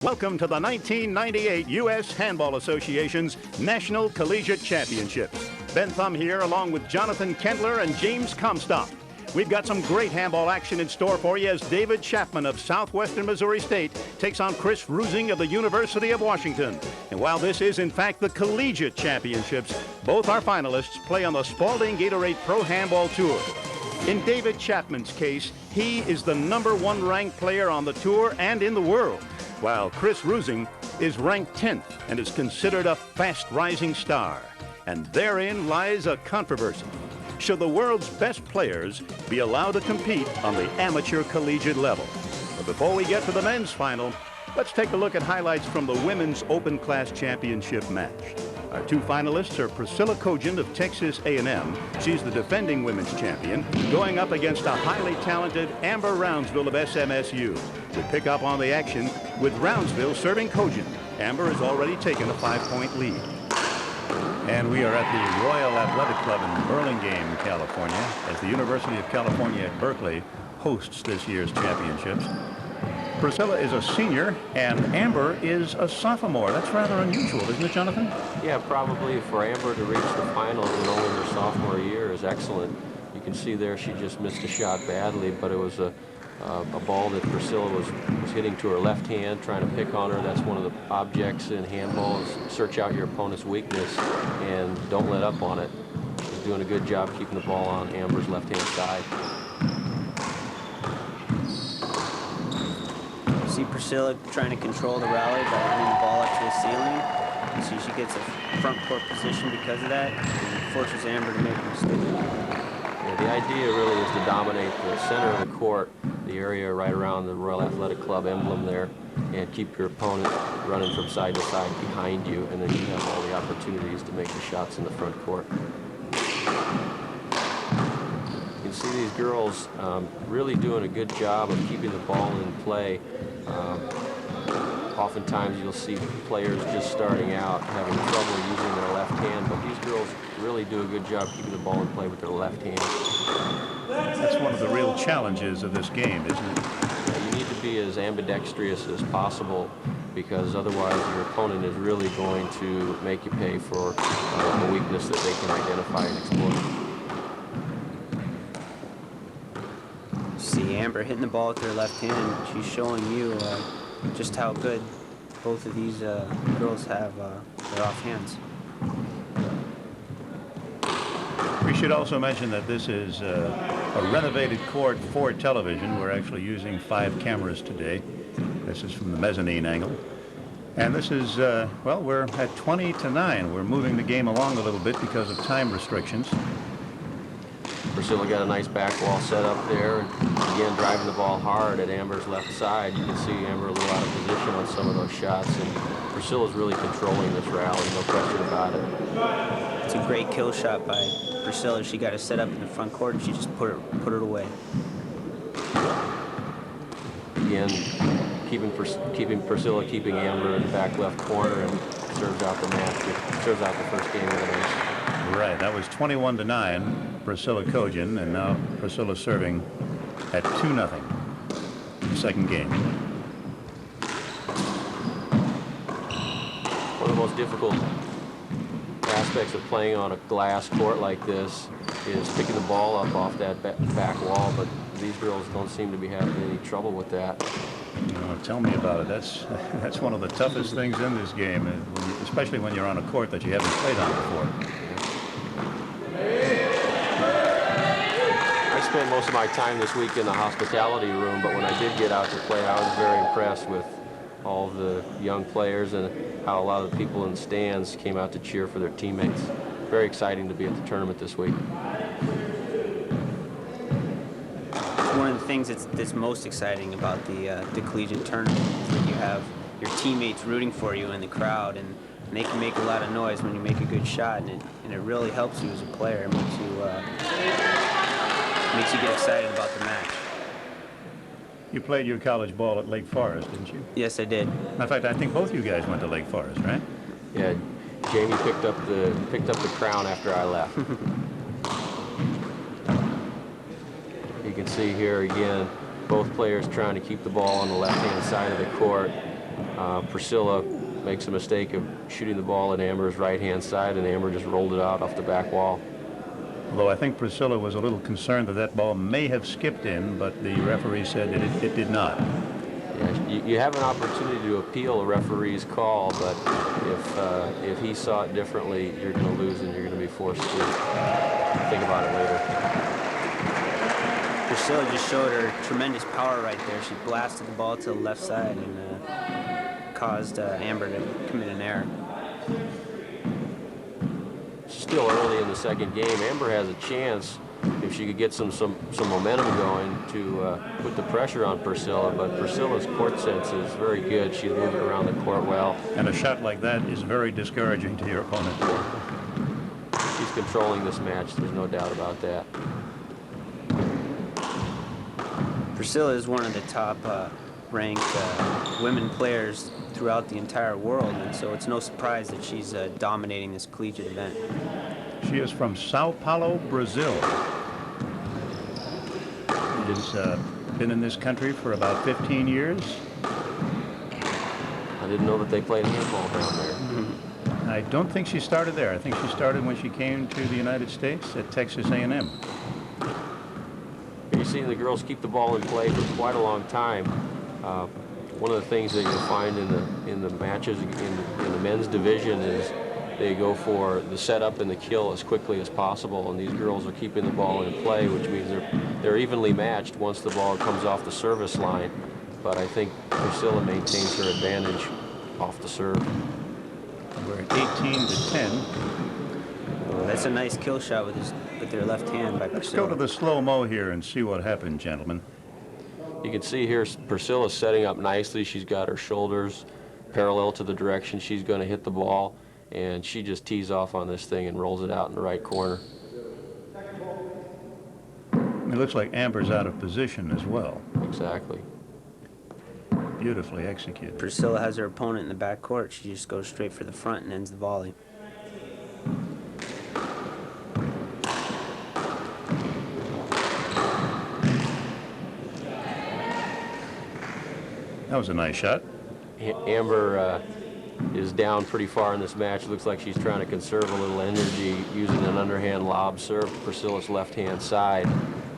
Welcome to the 1998 U.S. Handball Association's National Collegiate Championships. Ben Thum here along with Jonathan Kendler and James Comstock. We've got some great handball action in store for you as David Chapman of Southwestern Missouri State takes on Chris Rusing of the University of Washington. And while this is in fact the Collegiate Championships, both our finalists play on the Spalding Gatorade Pro Handball Tour. In David Chapman's case, he is the #1 ranked player on the tour and in the world, while Chris Rusing is ranked 10th and is considered a fast-rising star. And therein lies a controversy. Should the world's best players be allowed to compete on the amateur collegiate level? But before we get to the men's final, let's take a look at highlights from the women's open class championship match. Our two finalists are Priscilla Cogent of Texas A&M. She's the defending women's champion, going up against a highly talented Amber Roundsville of SMSU. We'll pick up on the action with Roundsville serving Cogent. Amber has already taken a 5-point lead. And we are at the Royal Athletic Club in Burlingame, California, as the University of California at Berkeley hosts this year's championships. Priscilla is a senior, and Amber is a sophomore. That's rather unusual, isn't it, Jonathan? Yeah, probably for Amber to reach the finals in only her sophomore year is excellent. You can see there she just missed a shot badly, but it was a ball that Priscilla was hitting to her left hand, trying to pick on her. That's one of the objects in handball, is search out your opponent's weakness and don't let up on it. She's doing a good job keeping the ball on Amber's left-hand side. See Priscilla trying to control the rally by hitting the ball up to the ceiling. You see she gets a front court position because of that, and forces Amber to make a mistake. Yeah, the idea really is to dominate the center of the court, the area right around the Royal Athletic Club emblem there, and keep your opponent running from side to side behind you, and then you have all the opportunities to make the shots in the front court. You can see these girls really doing a good job of keeping the ball in play. Oftentimes you'll see players just starting out having trouble using their left hand, but these girls really do a good job keeping the ball in play with their left hand. That's one of the real challenges of this game, isn't it? You need to be as ambidextrous as possible, because otherwise your opponent is really going to make you pay for a weakness that they can identify and exploit. See Amber hitting the ball with her left hand. She's showing you just how good both of these girls have their off hands. We should also mention that this is a renovated court for television. We're actually using 5 cameras today. This is from the mezzanine angle. And this is, well, we're at 20-9. We're moving the game along a little bit because of time restrictions. Priscilla got a nice back wall set up there. Again, driving the ball hard at Amber's left side. You can see Amber a little out of position on some of those shots, and Priscilla's really controlling this rally, no question about it. It's a great kill shot by Priscilla. She got it set up in the front court, and she just put it away. Again, keeping Amber in the back left corner, and serves out the match. Serves out the first game of the match. Right, that was 21-9. Priscilla Cogent, and now Priscilla serving at 2-0. Second game. One of the most difficult aspects of playing on a glass court like this is picking the ball up off that back wall, but these girls don't seem to be having any trouble with that. Tell me about it. That's one of the toughest things in this game, especially when you're on a court that you haven't played on before. I spent most of my time this week in the hospitality room, but when I did get out to play, I was very impressed with all the young players and how a lot of the people in the stands came out to cheer for their teammates. Very exciting to be at the tournament this week. One of the things that's most exciting about the collegiate tournament is that you have your teammates rooting for you in the crowd, and they can make a lot of noise when you make a good shot, and it really helps you as a player. It makes you get excited about the match. You played your college ball at Lake Forest, didn't you? Yes, I did. In fact, I think both you guys went to Lake Forest, right? Yeah, Jamie picked up the crown after I left. You can see here again, both players trying to keep the ball on the left-hand side of the court. Priscilla makes a mistake of shooting the ball at Amber's right-hand side, and Amber just rolled it out off the back wall. Although I think Priscilla was a little concerned that that ball may have skipped in, but the referee said that it did not. Yeah, you have an opportunity to appeal a referee's call, but if he saw it differently, you're going to lose and you're going to be forced to think about it later. Priscilla just showed her tremendous power right there. She blasted the ball to the left side and caused Amber to commit an error. Still early in the second game. Amber has a chance, if she could get some momentum going, to put the pressure on Priscilla, but Priscilla's court sense is very good. She's moving around the court well. And a shot like that is very discouraging to your opponent. She's controlling this match, there's no doubt about that. Priscilla is one of the top ranked women players throughout the entire world, and so it's no surprise that she's dominating this collegiate event. She is from Sao Paulo, Brazil. She's been in this country for about 15 years. I didn't know that they played handball down there. Mm-hmm. I don't think she started there. I think she started when she came to the United States at Texas A&M. You're seeing the girls keep the ball in play for quite a long time. One of the things that you'll find in the matches in the men's division is they go for the setup and the kill as quickly as possible, and these girls are keeping the ball in play, which means they're evenly matched once the ball comes off the service line. But I think Priscilla maintains her advantage off the serve. We're at 18 to 10. That's a nice kill shot with their left hand by Priscilla. Let's go to the slow-mo here and see what happened, gentlemen. You can see here Priscilla's setting up nicely. She's got her shoulders parallel to the direction she's going to hit the ball, and she just tees off on this thing and rolls it out in the right corner. It looks like Amber's out of position as well. Exactly. Beautifully executed. Priscilla has her opponent in the back court. She just goes straight for the front and ends the volley. That was a nice shot. Amber is down pretty far in this match. Looks like she's trying to conserve a little energy using an underhand lob serve to Priscilla's left-hand side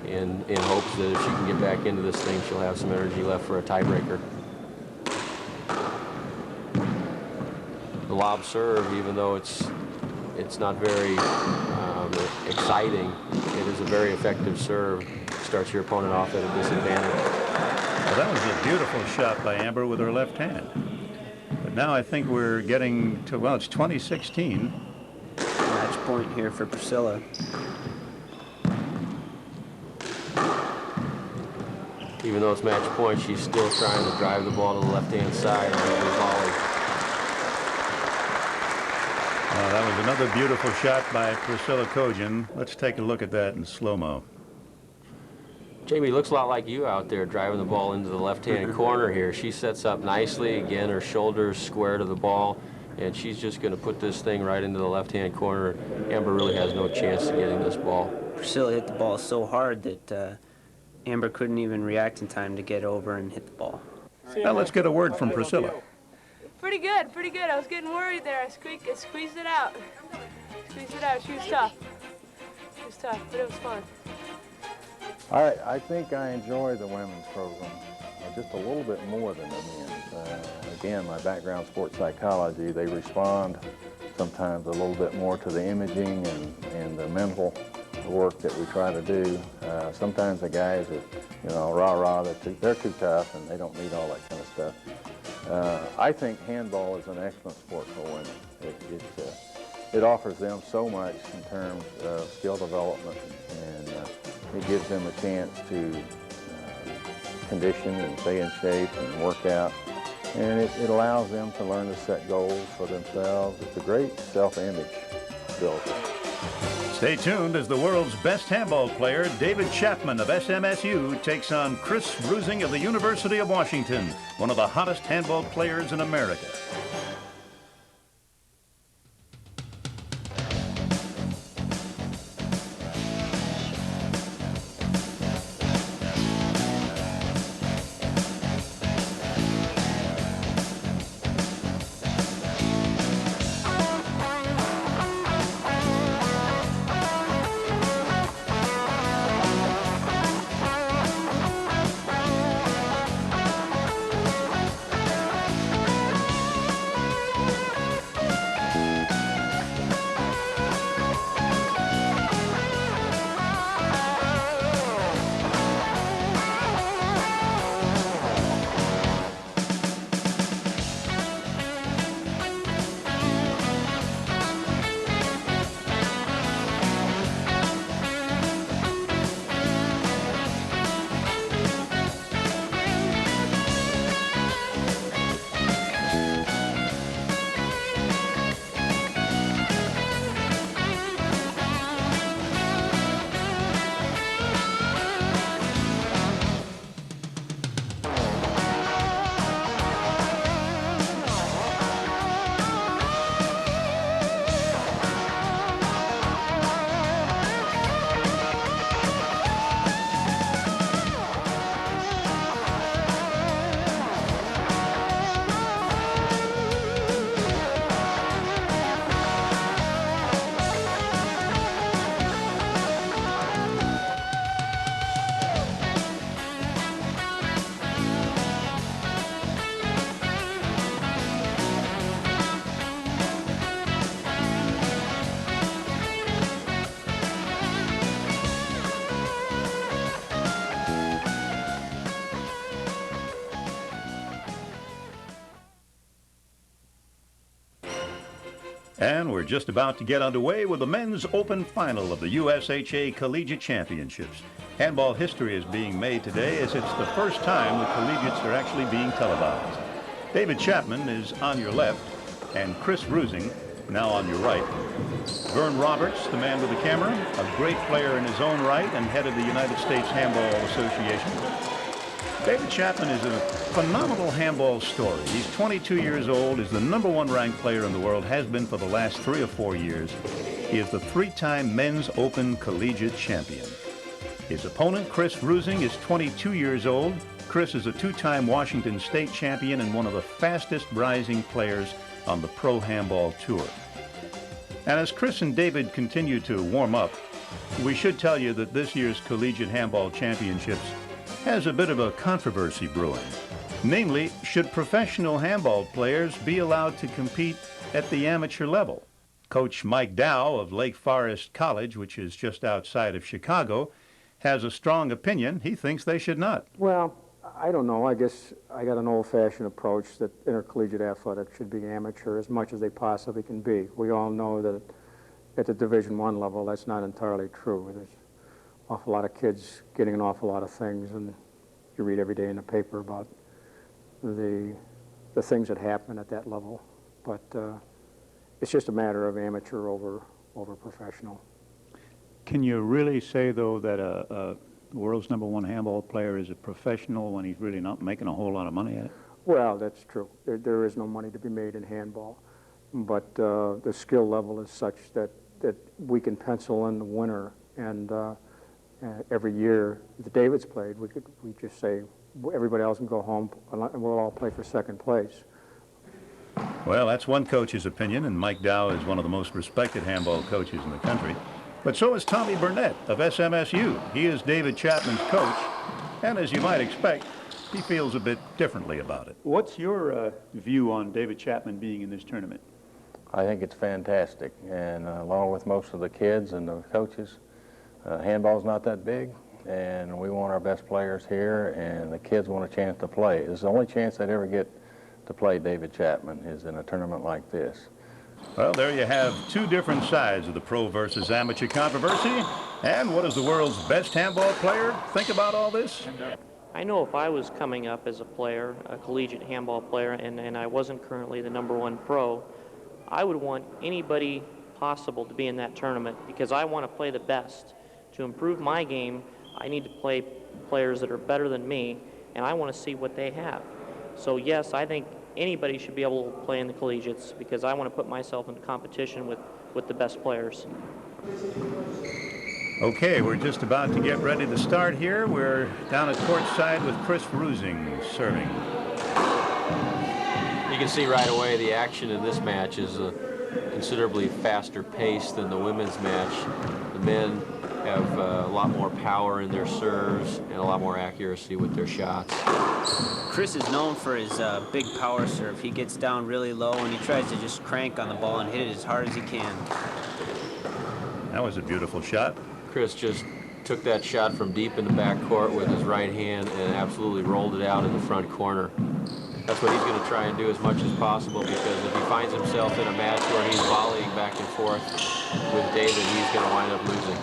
in hopes that if she can get back into this thing, she'll have some energy left for a tiebreaker. The lob serve, even though it's not very exciting, it is a very effective serve. Starts your opponent off at a disadvantage. Well, that was a beautiful shot by Amber with her left hand. But now I think we're getting to, well, it's 2016. Match point here for Priscilla. Even though it's match point, she's still trying to drive the ball to the left-hand side on every volley. That was another beautiful shot by Priscilla Kogin. Let's take a look at that in slow-mo. Jamie, looks a lot like you out there driving the ball into the left-hand corner here. She sets up nicely. Again, her shoulders square to the ball, and she's just going to put this thing right into the left-hand corner. Amber really has no chance of getting this ball. Priscilla hit the ball so hard that Amber couldn't even react in time to get over and hit the ball. Now let's get a word from Priscilla. Pretty good, pretty good. I was getting worried there. I squeezed it out. Squeezed it out. She was tough. She was tough, but it was fun. I think I enjoy the women's program just a little bit more than the men's. Again, my background sports psychology, they respond sometimes a little bit more to the imaging and the mental work that we try to do. Sometimes the guys are, rah-rah, they're too tough and they don't need all that kind of stuff. I think handball is an excellent sport for women. It offers them so much in terms of skill development, and it gives them a chance to condition and stay in shape and work out. And it allows them to learn to set goals for themselves. It's a great self-image builder. Stay tuned as the world's best handball player, David Chapman of SMSU, takes on Chris Rusing of the University of Washington, one of the hottest handball players in America. And we're just about to get underway with the men's open final of the USHA Collegiate Championships. Handball history is being made today as it's the first time the collegiates are actually being televised. David Chapman is on your left, and Chris Rusing now on your right. Vern Roberts, the man with the camera, a great player in his own right and head of the United States Handball Association. David Chapman is a phenomenal handball story. He's 22 years old, is the #1 ranked player in the world, has been for the last 3 or 4 years. He is the 3-time men's open collegiate champion. His opponent, Chris Rusing, is 22 years old. Chris is a 2-time Washington State champion and one of the fastest rising players on the Pro Handball Tour. And as Chris and David continue to warm up, we should tell you that this year's Collegiate Handball Championships has a bit of a controversy brewing. Namely, should professional handball players be allowed to compete at the amateur level? Coach Mike Dow of Lake Forest College, which is just outside of Chicago, has a strong opinion. He thinks they should not. Well, I don't know. I guess I got an old-fashioned approach that intercollegiate athletics should be amateur as much as they possibly can be. We all know that at the Division I level, that's not entirely true. There's an awful lot of kids getting an awful lot of things, and you read every day in the paper about the things that happen at that level. But it's just a matter of amateur over professional. Can you really say, though, that the world's #1 handball player is a professional when he's really not making a whole lot of money at it? Well, that's true. There is no money to be made in handball, but the skill level is such that we can pencil in the winner, and every year that David's played, we just say everybody else can go home and we'll all play for second place. Well, that's one coach's opinion, and Mike Dow is one of the most respected handball coaches in the country. But so is Tommy Burnett of SMSU. He is David Chapman's coach, and as you might expect, he feels a bit differently about it. What's your view on David Chapman being in this tournament? I think it's fantastic, and along with most of the kids and the coaches, handball's not that big, and we want our best players here, and the kids want a chance to play. It's the only chance they'd ever get to play David Chapman is in a tournament like this. Well, there you have 2 different sides of the pro versus amateur controversy. And what does the world's best handball player think about all this? I know if I was coming up as a player, a collegiate handball player, and I wasn't currently the #1 pro, I would want anybody possible to be in that tournament because I want to play the best. To improve my game, I need to play players that are better than me, and I want to see what they have. So yes, I think anybody should be able to play in the collegiates because I want to put myself into competition with the best players. Okay, we're just about to get ready to start here. We're down at courtside with Chris Rusing serving. You can see right away the action in this match is considerably faster pace than the women's match. The men have a lot more power in their serves and a lot more accuracy with their shots. Chris is known for his big power serve. He gets down really low and he tries to just crank on the ball and hit it as hard as he can. That was a beautiful shot. Chris just took that shot from deep in the backcourt with his right hand and absolutely rolled it out in the front corner. That's what he's going to try and do as much as possible because if he finds himself in a match where he's volleying back and forth with David, he's going to wind up losing.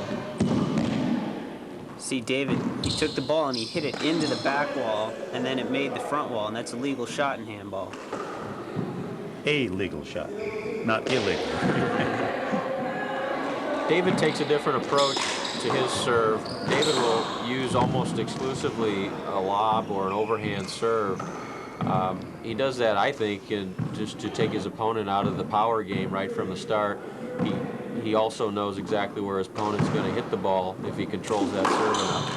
See, David, he took the ball and he hit it into the back wall, and then it made the front wall, and that's a legal shot in handball. A legal shot, not illegal. David takes a different approach to his serve. David will use almost exclusively a lob or an overhand serve. He does that, I think, just to take his opponent out of the power game right from the start. He also knows exactly where his opponent's going to hit the ball if he controls that serve enough.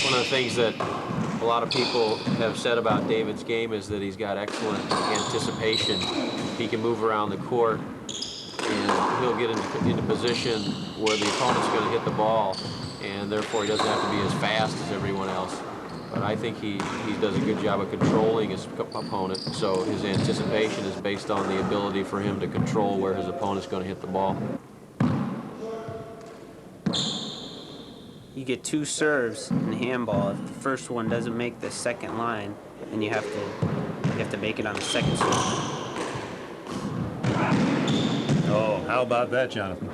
One of the things that a lot of people have said about David's game is that he's got excellent anticipation. He can move around the court and he'll get into position where the opponent's going to hit the ball, and therefore he doesn't have to be as fast as everyone else. But I think he does a good job of controlling his opponent, so his anticipation is based on the ability for him to control where his opponent's going to hit the ball. You get 2 serves in handball. If the first one doesn't make the second line, and you have to make it on the second swing. Oh, how about that, Jonathan?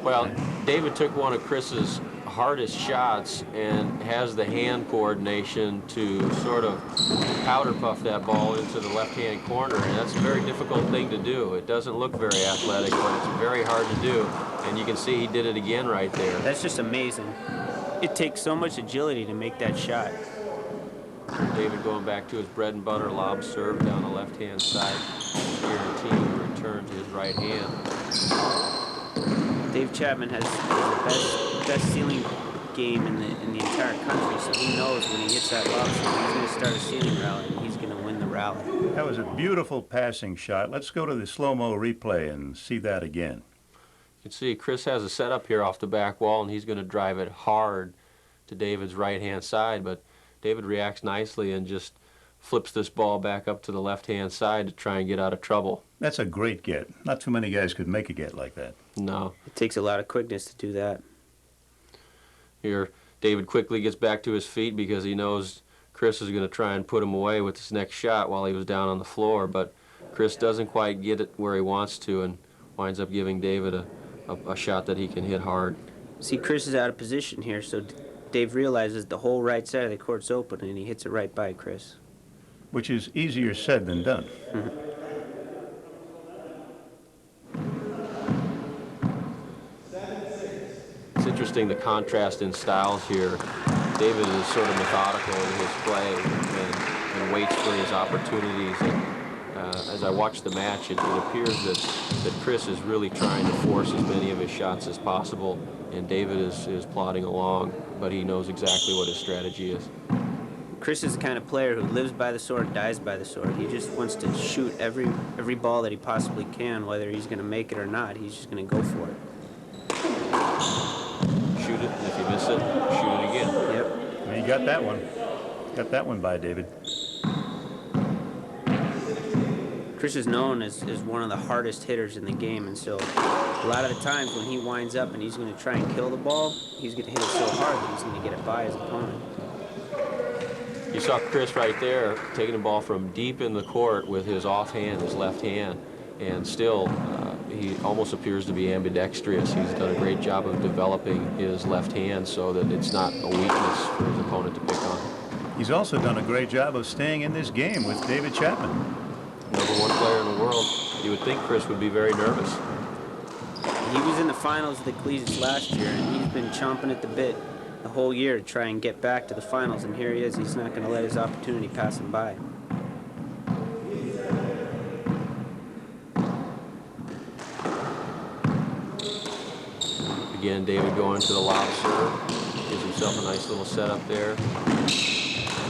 Well, David took one of Chris's hardest shots and has the hand coordination to sort of powder puff that ball into the left-hand corner, and that's a very difficult thing to do. It doesn't look very athletic, but it's very hard to do, and you can see he did it again right there. That's just amazing. It takes so much agility to make that shot. David going back to his bread and butter lob serve down the left-hand side, guaranteeing the return to his right hand. Dave Chapman has the best ceiling game in the entire country, so he knows when he hits that lob serve, he's going to start a ceiling rally, and he's going to win the rally. That was a beautiful passing shot. Let's go to the slow-mo replay and see that again. You can see Chris has a setup here off the back wall, and he's going to drive it hard to David's right-hand side, but David reacts nicely and just flips this ball back up to the left-hand side to try and get out of trouble. That's a great get. Not too many guys could make a get like that. No. It takes a lot of quickness to do that. Here, David quickly gets back to his feet because he knows Chris is going to try and put him away with his next shot while he was down on the floor, but Chris doesn't quite get it where he wants to and winds up giving David a shot that he can hit hard. See, Chris is out of position here, so Dave realizes the whole right side of the court's open, and he hits it right by Chris. Which is easier said than done. It's interesting the contrast in styles here. David is sort of methodical in his play and waits for his opportunities. And as I watch the match, it appears that Chris is really trying to force as many of his shots as possible, and David is plodding along, but he knows exactly what his strategy is. Chris is the kind of player who lives by the sword, dies by the sword. He just wants to shoot every ball that he possibly can, whether he's going to make it or not. He's just going to go for it. Shoot it, and if you miss it, shoot it again. Yep. Well, you got that one. Got that one by David. Chris is known as one of the hardest hitters in the game, and so a lot of the times when he winds up and he's going to try and kill the ball, he's going to hit it so hard that he's going to get it by his opponent. You saw Chris right there taking the ball from deep in the court with his offhand, his left hand, and still he almost appears to be ambidextrous. He's done a great job of developing his left hand so that it's not a weakness for his opponent to pick on. He's also done a great job of staying in this game with David Chapman. #1 player in the world. You would think Chris would be very nervous. He was in the finals of the Collegiates last year, and he's been chomping at the bit the whole year to try and get back to the finals, and here he is. He's not going to let his opportunity pass him by. Again, David going to the lob serve. Gives himself a nice little setup there.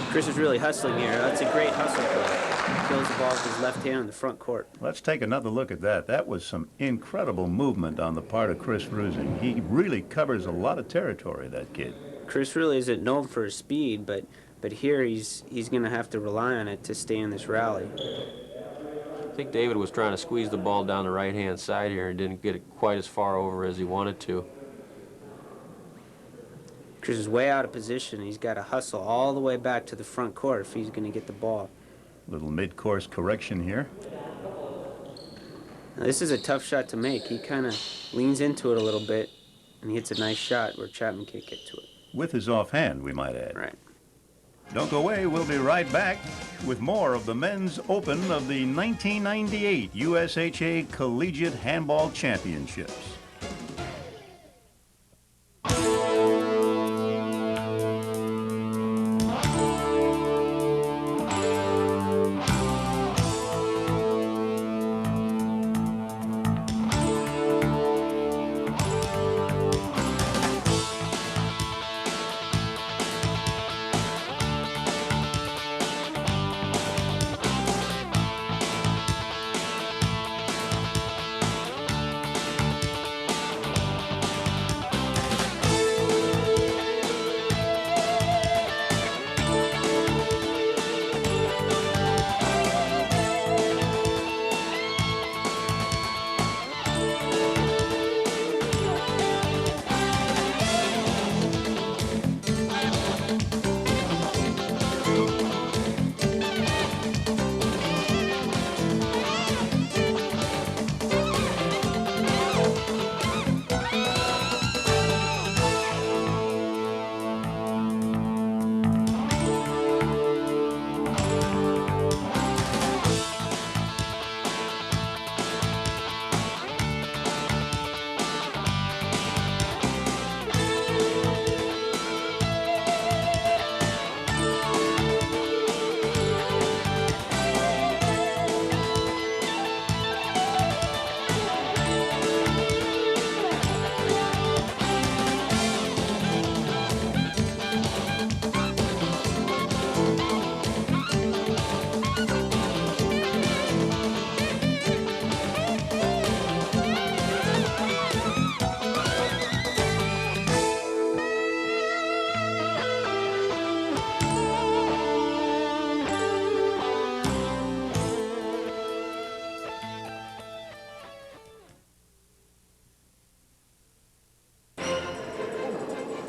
Chris is really hustling here. That's a great hustle play. He kills the ball with his left hand in the front court. Let's take another look at that. That was some incredible movement on the part of Chris Rusing. He really covers a lot of territory, that kid. Chris really isn't known for his speed, but here he's going to have to rely on it to stay in this rally. I think David was trying to squeeze the ball down the right-hand side here and didn't get it quite as far over as he wanted to. Chris is way out of position. He's got to hustle all the way back to the front court if he's going to get the ball. Little mid-course correction here. Now, this is a tough shot to make. He kind of leans into it a little bit, and he hits a nice shot where Chapman can't get to it. With his offhand, we might add. Right. Don't go away. We'll be right back with more of the Men's Open of the 1998 USHA Collegiate Handball Championships.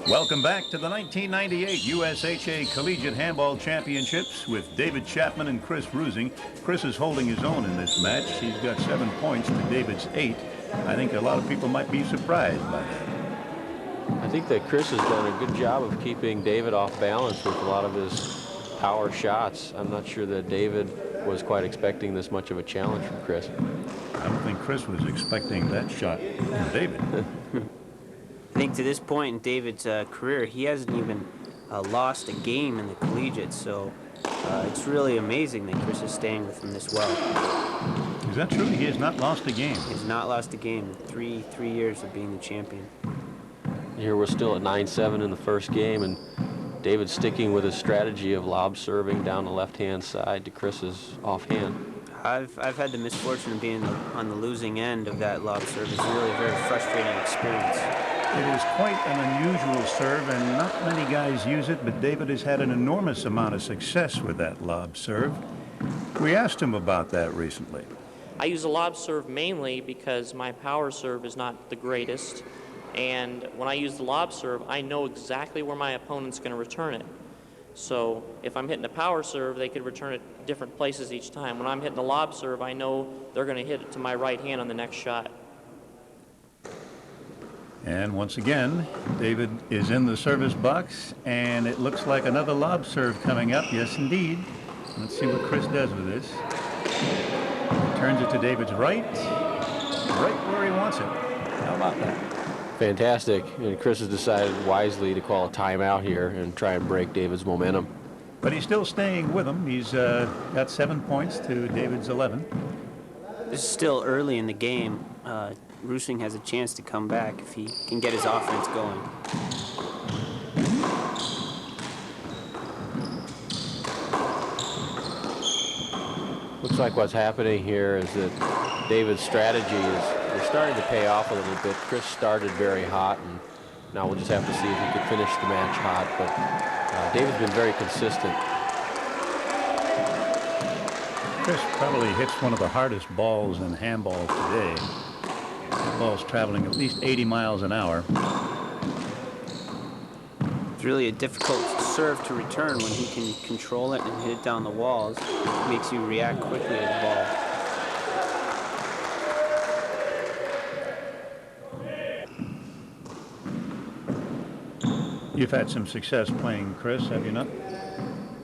Welcome back to the 1998 USHA Collegiate Handball Championships with David Chapman and Chris Rusing. Chris is holding his own in this match. He's got 7 points to David's 8. I think a lot of people might be surprised by that. I think that Chris has done a good job of keeping David off balance with a lot of his power shots. I'm not sure that David was quite expecting this much of a challenge from Chris. I don't think Chris was expecting that shot from David. I think to this point in David's career, he hasn't even lost a game in the collegiates, so it's really amazing that Chris is staying with him this well. Is that true? He has not lost a game. He has not lost a game in three years of being the champion. Here we're still at 9-7 in the first game, and David's sticking with his strategy of lob serving down the left-hand side to Chris's offhand. I've had the misfortune of being on the losing end of that lob serve. It's really a very frustrating experience. It is quite an unusual serve, and not many guys use it, but David has had an enormous amount of success with that lob serve. We asked him about that recently. I use a lob serve mainly because my power serve is not the greatest, and when I use the lob serve, I know exactly where my opponent's going to return it. So if I'm hitting a power serve, they could return it different places each time. When I'm hitting a lob serve, I know they're going to hit it to my right hand on the next shot. And once again, David is in the service box, and it looks like another lob serve coming up. Yes, indeed. Let's see what Chris does with this. Turns it to David's right where he wants it. How about that? Fantastic. And Chris has decided wisely to call a timeout here and try and break David's momentum. But he's still staying with him. He's got 7 points to David's 11. This is still early in the game. Rusing has a chance to come back if he can get his offense going. Looks like what's happening here is that David's strategy is starting to pay off a little bit. Chris started very hot, and now we'll just have to see if he can finish the match hot. But David's been very consistent. Chris probably hits one of the hardest balls in handball today. The ball's traveling at least 80 miles an hour. It's really a difficult serve to return when he can control it and hit it down the walls. It makes you react quickly to the ball. You've had some success playing Chris, have you not?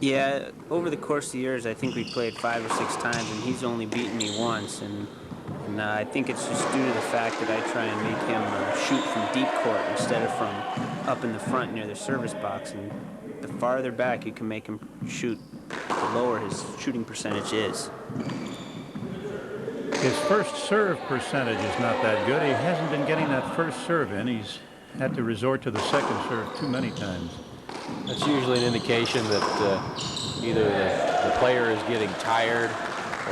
Yeah, over the course of the years, I think we played 5 or 6 times, and he's only beaten me once. And I think it's just due to the fact that I try and make him shoot from deep court instead of from up in the front near the service box. And the farther back you can make him shoot, the lower his shooting percentage is. His first serve percentage is not that good. He hasn't been getting that first serve in. He's had to resort to the second serve too many times. That's usually an indication that either the player is getting tired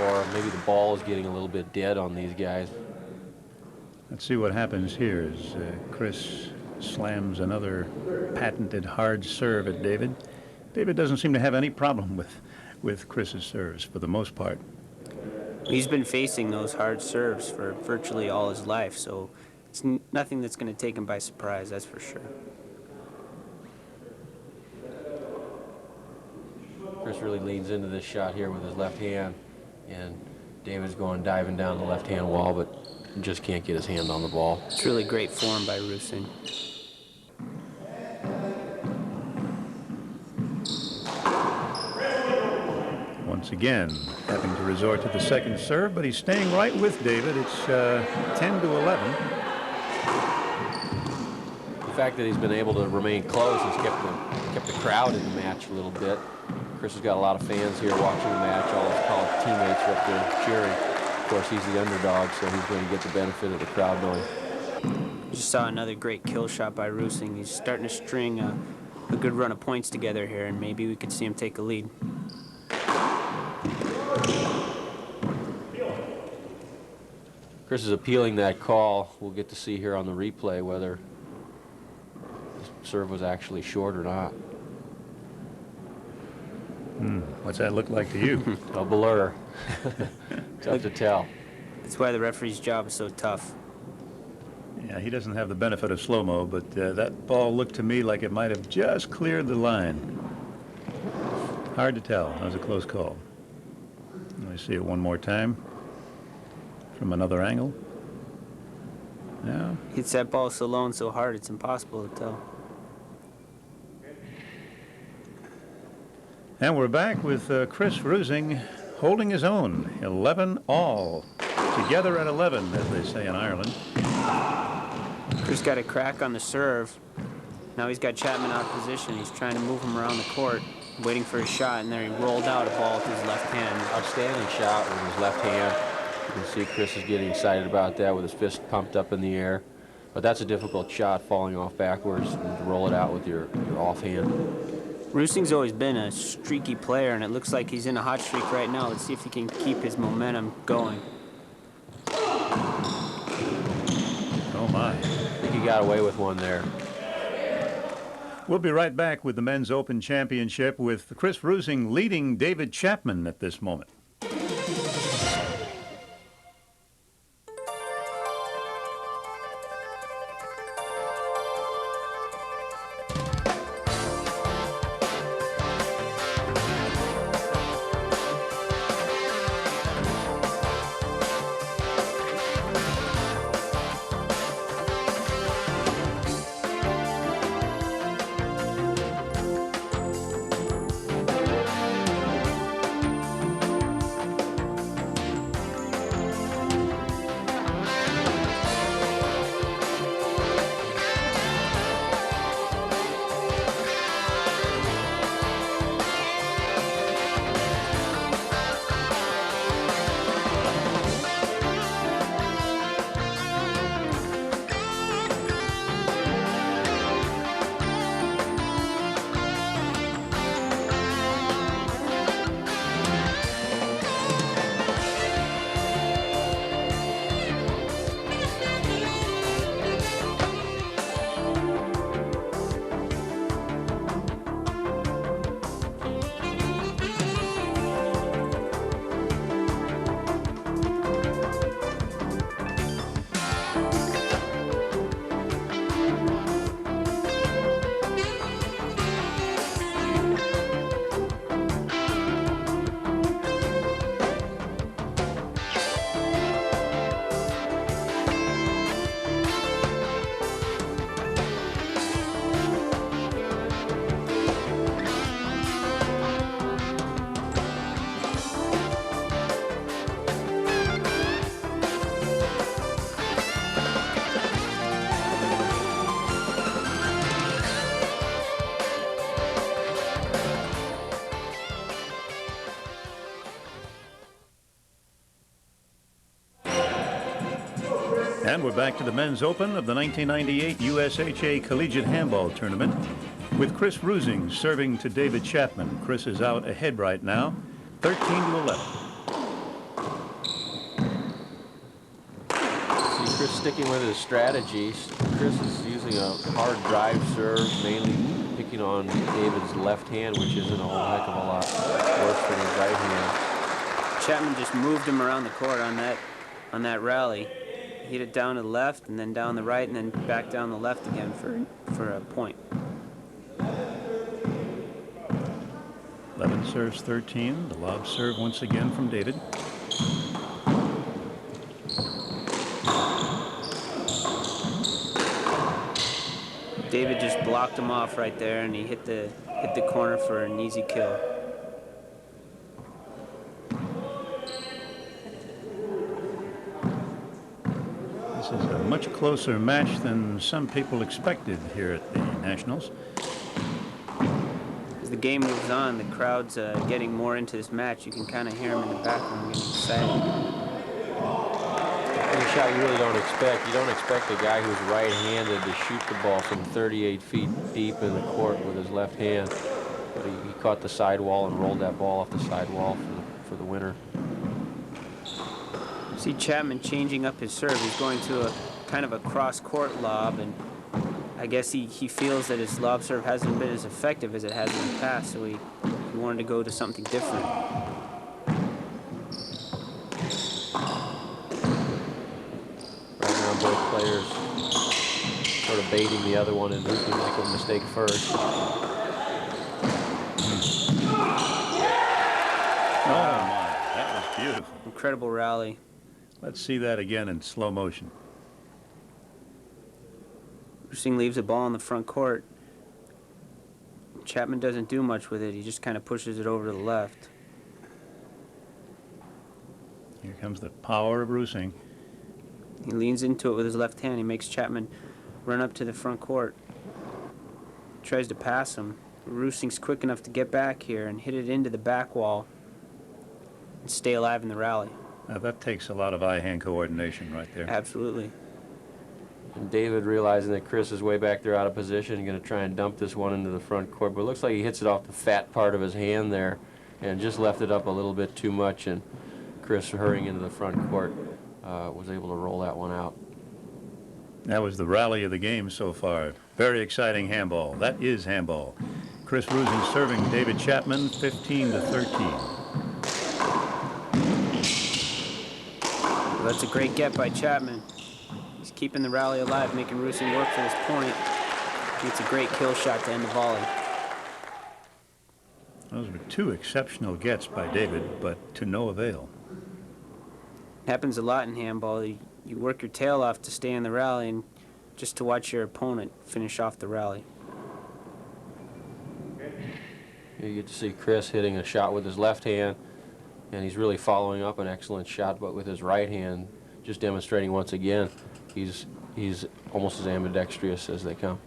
or maybe the ball is getting a little bit dead on these guys. Let's see what happens here as Chris slams another patented hard serve at David. David doesn't seem to have any problem with Chris's serves for the most part. He's been facing those hard serves for virtually all his life, so it's nothing that's going to take him by surprise, that's for sure. Chris really leans into this shot here with his left hand, and David's going diving down the left-hand wall, but just can't get his hand on the ball. It's really great form by Rusing. Once again, having to resort to the second serve, but he's staying right with David. It's 10 to 11. The fact that he's been able to remain close has kept the crowd in the match a little bit. Chris has got a lot of fans here watching the match. All his college teammates are up there cheering. Of course, he's the underdog, so he's going to get the benefit of the crowd noise. You just saw another great kill shot by Rusing. He's starting to string a good run of points together here, and maybe we could see him take a lead. Chris is appealing that call. We'll get to see here on the replay whether the serve was actually short or not. What's that look like to you? A blur. Tough to tell. That's why the referee's job is so tough. Yeah, Yeah, he doesn't have the benefit of slow-mo, but that ball looked to me like it might have just cleared the line. Hard to tell. That was a close call. Let me see it one more time from another angle. Yeah. Hits that ball so low and so hard, it's impossible to tell. And we're back with Chris Rusing holding his own. 11 all. Together at 11, as they say in Ireland. Chris got a crack on the serve. Now he's got Chapman out of position. He's trying to move him around the court, waiting for a shot, and then he rolled out a ball with his left hand. Outstanding shot with his left hand. You can see Chris is getting excited about that with his fist pumped up in the air. But that's a difficult shot, falling off backwards, and to roll it out with your offhand. Rusing's always been a streaky player, and it looks like he's in a hot streak right now. Let's see if he can keep his momentum going. Oh, my. I think he got away with one there. We'll be right back with the Men's Open Championship with Chris Rusing leading David Chapman at this moment. And we're back to the Men's Open of the 1998 USHA Collegiate Handball Tournament with Chris Rusing serving to David Chapman. Chris is out ahead right now, 13-11. See Chris sticking with his strategies. Chris is using a hard drive serve, mainly picking on David's left hand, which isn't a whole heck of a lot worse than his right hand. Chapman just moved him around the court on that rally. Hit it down to the left, and then down the right, and then back down the left again for a point. 11 serves 13. The lob serve once again from David. David just blocked him off right there, and he hit the corner for an easy kill. This is a much closer match than some people expected here at the Nationals. As the game moves on, the crowd's getting more into this match. You can kind of hear them in the background getting excited. Any shot you really don't expect. You don't expect a guy who's right-handed to shoot the ball from 38 feet deep in the court with his left hand. But he caught the sidewall and rolled that ball off the sidewall for the winner. See Chapman changing up his serve. He's going to a kind of a cross-court lob, and I guess he feels that his lob serve hasn't been as effective as it has in the past, so he wanted to go to something different. Right now, both players baiting the other one and Rusing make a mistake first. Oh my, that was beautiful. Incredible rally. Let's see that again in slow motion. Rusing leaves the ball in the front court. Chapman doesn't do much with it. He just kind of pushes it over to the left. Here comes the power of Rusing. He leans into it with his left hand. He makes Chapman run up to the front court. Tries to pass him. Rusing's quick enough to get back here and hit it into the back wall and stay alive in the rally. Now that takes a lot of eye-hand coordination right there. Absolutely. And David, realizing that Chris is way back there out of position, going to try and dump this one into the front court, but it looks like he hits it off the fat part of his hand there and just left it up a little bit too much, and Chris, hurrying into the front court, was able to roll that one out. That was the rally of the game so far. Very exciting handball. That is handball. Chris Rusing serving David Chapman 15-13. Well, that's a great get by Chapman. He's keeping the rally alive, making Rusing work for this point. It's a great kill shot to end the volley. Those were two exceptional gets by David, but to no avail. It happens a lot in handball. You work your tail off to stay in the rally and just to watch your opponent finish off the rally. You get to see Chris hitting a shot with his left hand, and he's really following up an excellent shot, but with his right hand, just demonstrating once again he's almost as ambidextrous as they come.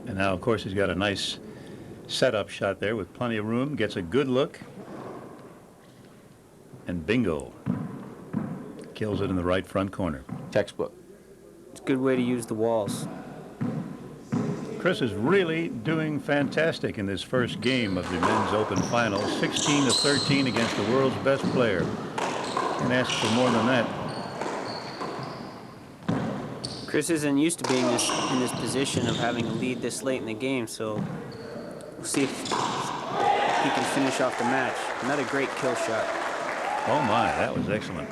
And now, of course, he's got a nice setup shot there with plenty of room, gets a good look, and bingo. Kills it in the right front corner. Textbook. It's a good way to use the walls. Chris is really doing fantastic in this first game of the Men's Open Final. 16-13 against the world's best player. Can't ask for more than that. Chris isn't used to being in this position of having a lead this late in the game, so we'll see if he can finish off the match. Another great kill shot. Oh my, that was excellent.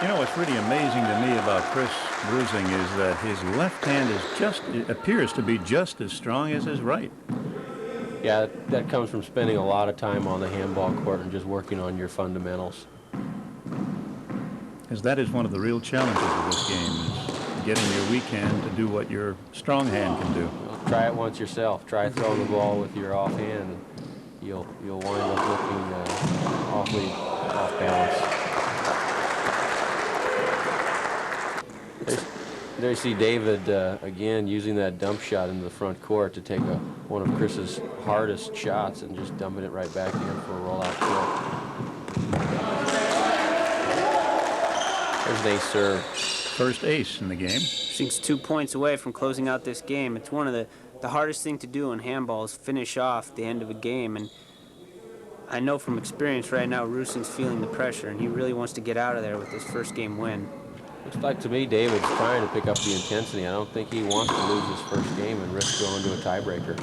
You know what's really amazing to me about Chris Rusing is that his left hand it appears to be just as strong as his right. Yeah, that comes from spending a lot of time on the handball court and just working on your fundamentals. Because that is one of the real challenges of this game, is getting your weak hand to do what your strong hand can do. Well, try it once yourself. Try throwing the ball with your off hand, and you'll wind up looking awfully off balance. There you see David again using that dump shot into the front court to take one of Chris's hardest shots and just dumping it right back in for a rollout kill. There's an ace serve. First ace in the game. Rusing's 2 points away from closing out this game. It's one of the hardest thing to do in handball is finish off the end of a game. And I know from experience right now Rusing's feeling the pressure, and he really wants to get out of there with his first game win. Looks like to me David's trying to pick up the intensity. I don't think he wants to lose his first game and risk going to a tiebreaker.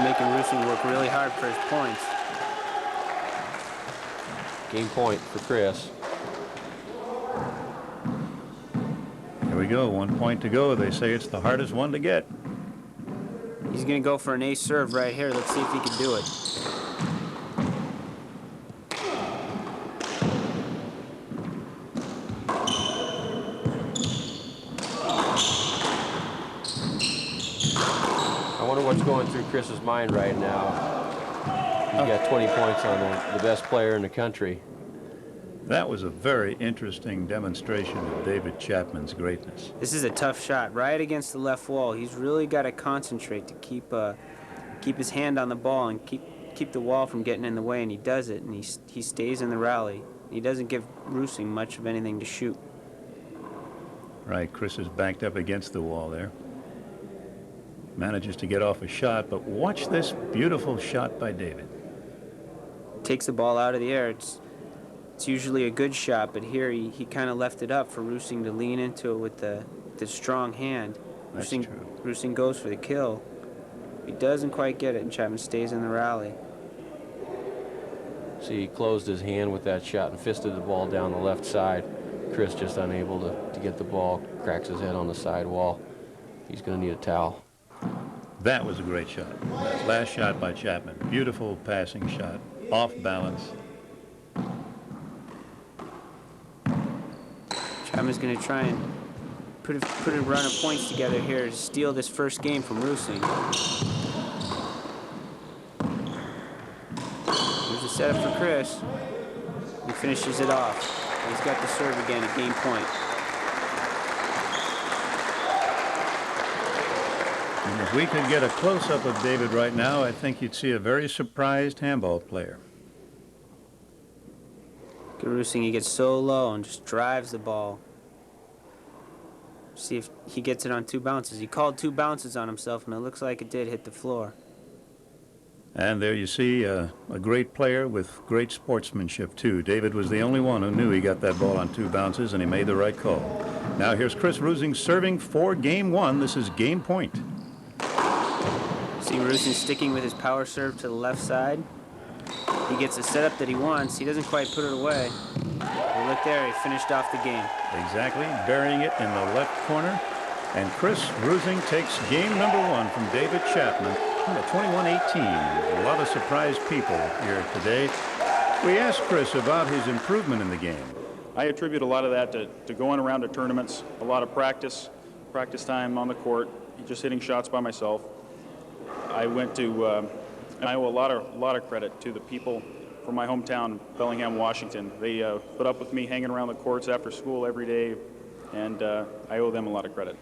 Making Rusing work really hard for his points. Game point for Chris. Here we go, 1 point to go. They say it's the hardest one to get. He's going to go for an ace serve right here. Let's see if he can do it. I wonder what's going through Chris's mind right now. He's got 20 points on the best player in the country. That was a very interesting demonstration of David Chapman's greatness. This is a tough shot, right against the left wall. He's really got to concentrate to keep his hand on the ball and keep the wall from getting in the way, and he does it, and he stays in the rally. He doesn't give Rusing much of anything to shoot. Right, Chris is banked up against the wall there. Manages to get off a shot, but watch this beautiful shot by David. Takes the ball out of the air. It's it's usually a good shot, but here he kind of left it up for Rusing to lean into it with the strong hand. That's true. Rusing goes for the kill. He doesn't quite get it, and Chapman stays in the rally. See, he closed his hand with that shot and fisted the ball down the left side. Chris just unable to get the ball, cracks his head on the side wall. He's going to need a towel. That was a great shot. That last shot by Chapman. Beautiful passing shot. Off balance. Chapman's going to try and put a run of points together here to steal this first game from Rusing. Here's a setup for Chris. He finishes it off. He's got the serve again at game point. And if we could get a close-up of David right now, I think you'd see a very surprised handball player. Rusing, he gets so low and just drives the ball. See if he gets it on 2 bounces. He called 2 bounces on himself, and it looks like it did hit the floor. And there you see a great player with great sportsmanship, too. David was the only one who knew he got that ball on 2 bounces, and he made the right call. Now here's Chris Rusing serving for game 1. This is game point. See Rusing sticking with his power serve to the left side. He gets the setup that he wants. He doesn't quite put it away. But look there, he finished off the game. Exactly, burying it in the left corner. And Chris Rusing takes game number 1 from David Chapman. 21-18. A lot of surprised people here today. We asked Chris about his improvement in the game. I attribute a lot of that to going around to tournaments, a lot of practice time on the court, just hitting shots by myself. I went to, and I owe a lot of credit to the people from my hometown, Bellingham, Washington. They put up with me hanging around the courts after school every day, and I owe them a lot of credit.